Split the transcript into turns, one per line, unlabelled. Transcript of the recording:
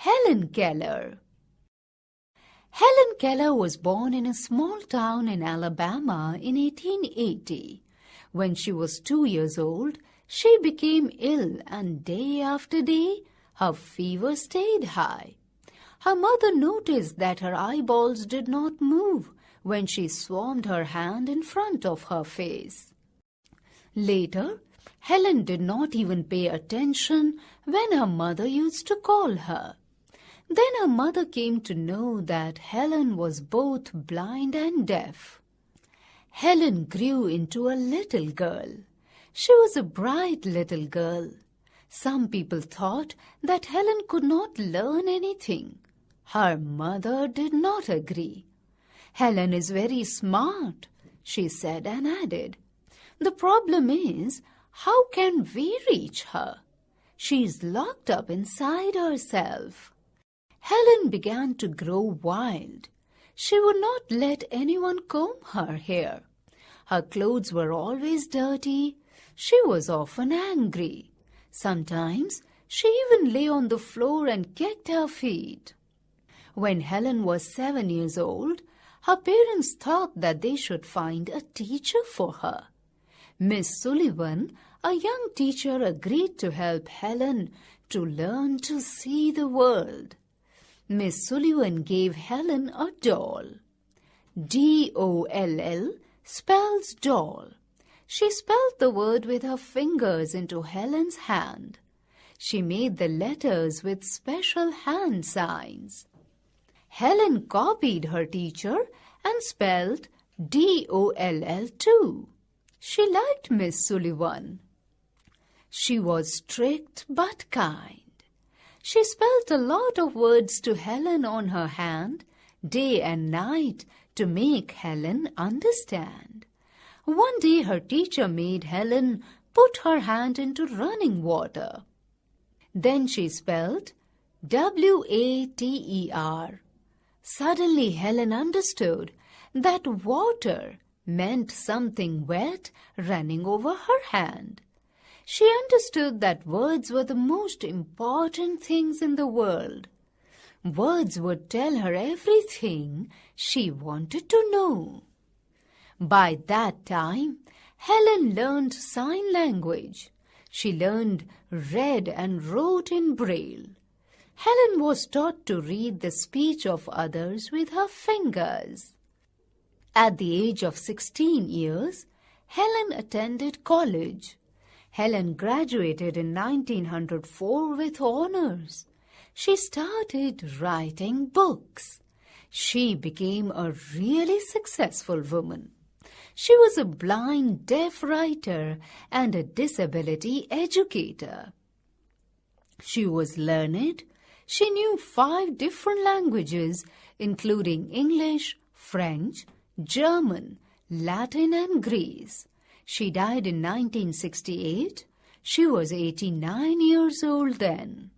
Helen Keller. Helen Keller was born in a small town in Alabama in 1880. When she was 2 years old, she became ill, and day after day, her fever stayed high. Her mother noticed that her eyeballs did not move when she swarmed her hand in front of her face. Later, Helen did not even pay attention when her mother used to call her. Then her mother came to know that Helen was both blind and deaf. Helen grew into a little girl. She was a bright little girl. Some people thought that Helen could not learn anything. Her mother did not agree. "Helen is very smart," she said, and added, "The problem is, how can we reach her? She is locked up inside herself." Helen began to grow wild. She would not let anyone comb her hair. Her clothes were always dirty. She was often angry. Sometimes she even lay on the floor and kicked her feet. When Helen was 7 years old, her parents thought that they should find a teacher for her. Miss Sullivan, a young teacher, agreed to help Helen to learn to see the world. Miss Sullivan gave Helen a doll. D-O-L-L spells doll. She spelled the word with her fingers into Helen's hand. She made the letters with special hand signs. Helen copied her teacher and spelled D-O-L-L too. She liked Miss Sullivan. She was strict but kind. She spelled a lot of words to Helen on her hand, day and night, to make Helen understand. One day her teacher made Helen put her hand into running water. Then she spelled W-A-T-E-R. Suddenly Helen understood that water meant something wet running over her hand. She understood that words were the most important things in the world. Words would tell her everything she wanted to know. By that time, Helen learned sign language. She learned, read, and wrote in Braille. Helen was taught to read the speech of others with her fingers. At the age of 16 years, Helen attended college. Helen graduated in 1904 with honors. She started writing books. She became a really successful woman. She was a blind, deaf writer and a disability educator. She was learned. She knew 5 different languages, including English, French, German, Latin, and Greek. She died in 1968. She was 89 years old then.